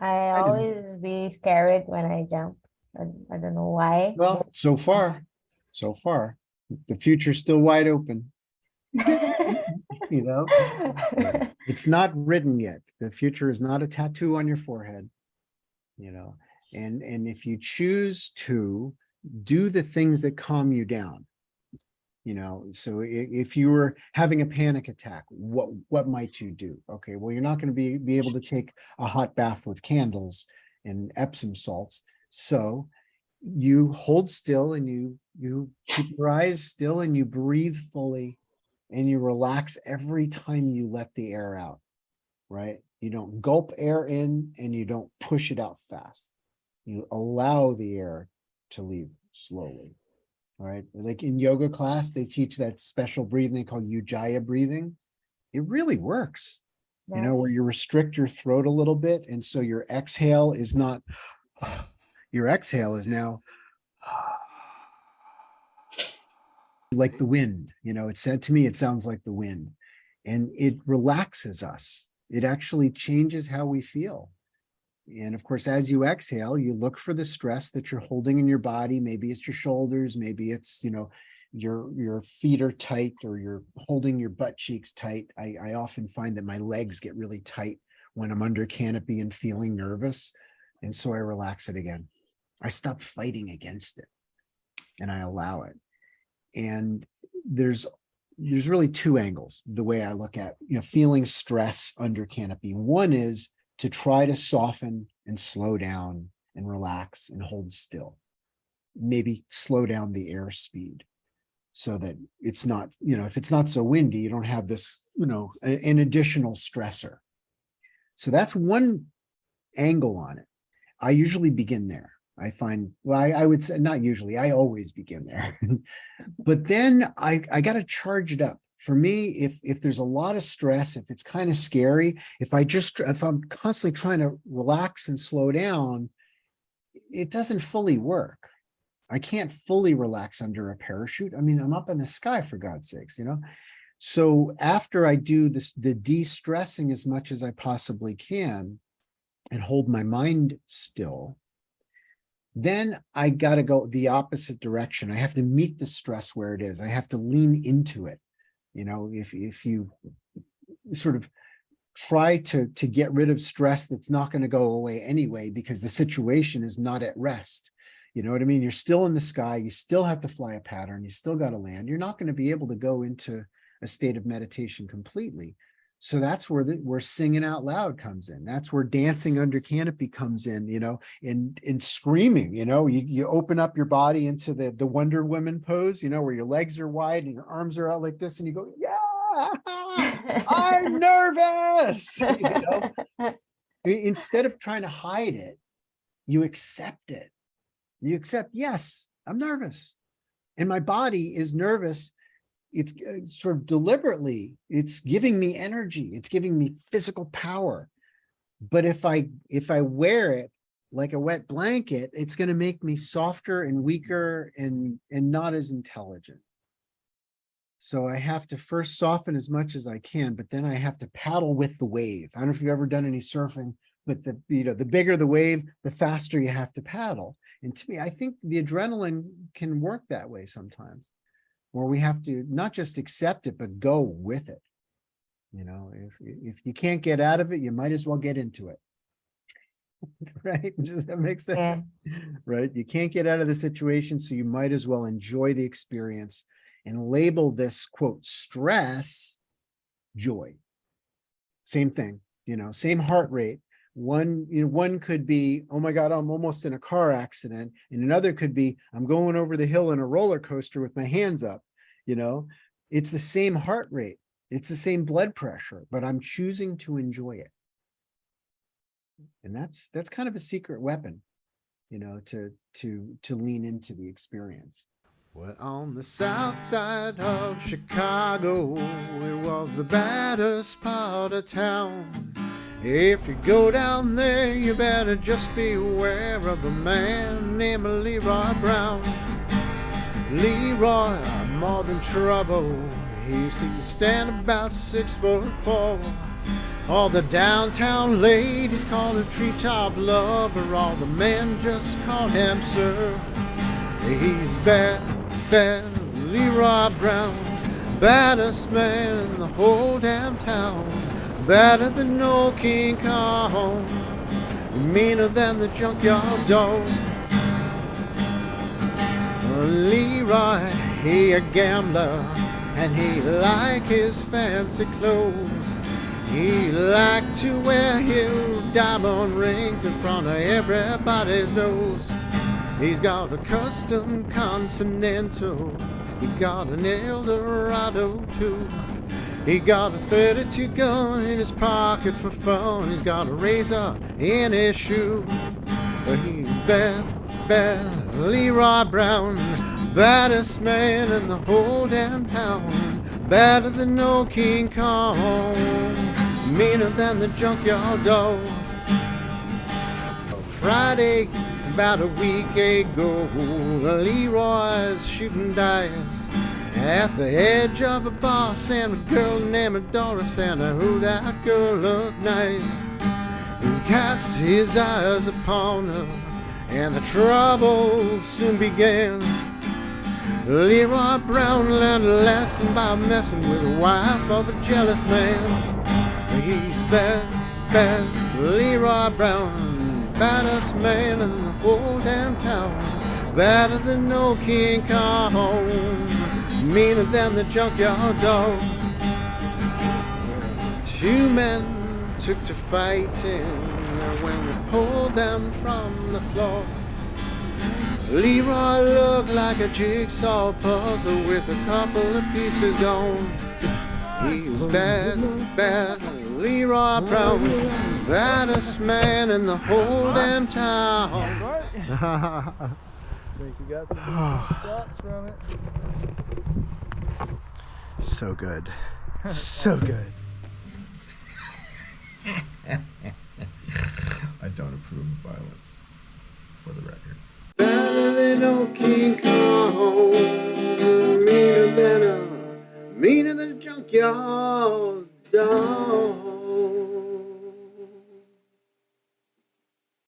I I didn't. always be scared when I jump. I don't know why. Well, so far, the future's still wide open, you know? Yeah. It's not written yet. The future is not a tattoo on your forehead, you know? And if you choose to do the things that calm you down, so if you were having a panic attack, what might you do? Okay, well, you're not going to be able to take a hot bath with candles and Epsom salts. So you hold still and you keep your eyes still and you breathe fully and you relax every time you let the air out, right? You don't gulp air in and you don't push it out fast. You allow the air to leave slowly. All right. Like in yoga class, they teach that special breathing they call Ujjayi breathing. It really works, Yeah. where you restrict your throat a little bit. And so your exhale is not, your exhale is now like the wind. It said to me, it sounds like the wind and it relaxes us. It actually changes how we feel. And of course, as you exhale, you look for the stress that you're holding in your body. Maybe it's your shoulders, maybe it's, your feet are tight or you're holding your butt cheeks tight. I often find that my legs get really tight when I'm under canopy and feeling nervous. And so I relax it again. I stop fighting against it and I allow it. And there's really two angles the way I look at feeling stress under canopy. One is to try to soften and slow down and relax and hold still. Maybe slow down the airspeed so that it's not, if it's not so windy, you don't have this, an additional stressor. So that's one angle on it. I usually begin there. I find, well, I would say not usually, I always begin there. But then I got to charge it up. For me, if there's a lot of stress, if it's kind of scary, if I'm constantly trying to relax and slow down, it doesn't fully work. I can't fully relax under a parachute. I mean, I'm up in the sky for God's sakes, So after I do the de-stressing as much as I possibly can and hold my mind still, then I got to go the opposite direction. I have to meet the stress where it is. I have to lean into it. If you sort of try to get rid of stress that's not going to go away anyway, because the situation is not at rest. You know what I mean? You're still in the sky. You still have to fly a pattern. You still got to land. You're not going to be able to go into a state of meditation completely. So that's where singing out loud comes in. That's where dancing under canopy comes in, and screaming, you open up your body into the Wonder Woman pose, where your legs are wide and your arms are out like this and you go, yeah, I'm nervous. Instead of trying to hide it, you accept it. You accept, yes, I'm nervous. And my body is nervous. It's sort of deliberately, it's giving me energy. It's giving me physical power. But if I wear it like a wet blanket, it's going to make me softer and weaker and not as intelligent. So I have to first soften as much as I can, but then I have to paddle with the wave. I don't know if you've ever done any surfing, but the bigger the wave, the faster you have to paddle. And to me, I think the adrenaline can work that way sometimes, where we have to not just accept it, but go with it. If you can't get out of it, you might as well get into it. Right? Does that make sense? Yeah. Right? You can't get out of the situation, so you might as well enjoy the experience and label this, quote, stress, joy. Same thing, same heart rate. One could be, oh my God, I'm almost in a car accident. And another could be, I'm going over the hill in a roller coaster with my hands up. It's the same heart rate. It's the same blood pressure, but I'm choosing to enjoy it. And that's kind of a secret weapon, to lean into the experience. Well, on the south side of Chicago, it was the baddest part of town. If you go down there, you better just be aware of a man named Leroy Brown. Leroy, more than trouble. He used to stand about 6'4", All the downtown ladies call him treetop lover. All the men just call him sir. He's bad, bad Leroy Brown, baddest man in the whole damn town. Better than no King Kong, meaner than the junkyard dog. Leroy, he a gambler, and he like his fancy clothes. He like to wear his diamond rings in front of everybody's nose. He's got a custom Continental, he got an Eldorado too. He got a 32 gun in his pocket for fun. He's got a razor in his shoe. But he's bad, bad Leroy Brown, baddest man in the whole damn town. Better than no King Kong, meaner than the junkyard dog. Friday, about a week ago, Leroy's shooting dice at the edge of a bar. And a girl named Doris, and who that girl looked nice. He cast his eyes upon her, and the trouble soon began. Leroy Brown learned a lesson by messing with the wife of a jealous man. He's bad, bad Leroy Brown, baddest man in the whole damn town. Better than no King Kong, meaner than the junkyard dog. Two men took to fighting when we pulled them from the floor. Leroy looked like a jigsaw puzzle with a couple of pieces gone. He was bad, bad Leroy Brown, baddest man in the whole damn town. Think you got some decent shots from it. So good. So good. I don't approve of violence, for the record. Better than no King Kong, meaner than a junkyard dog.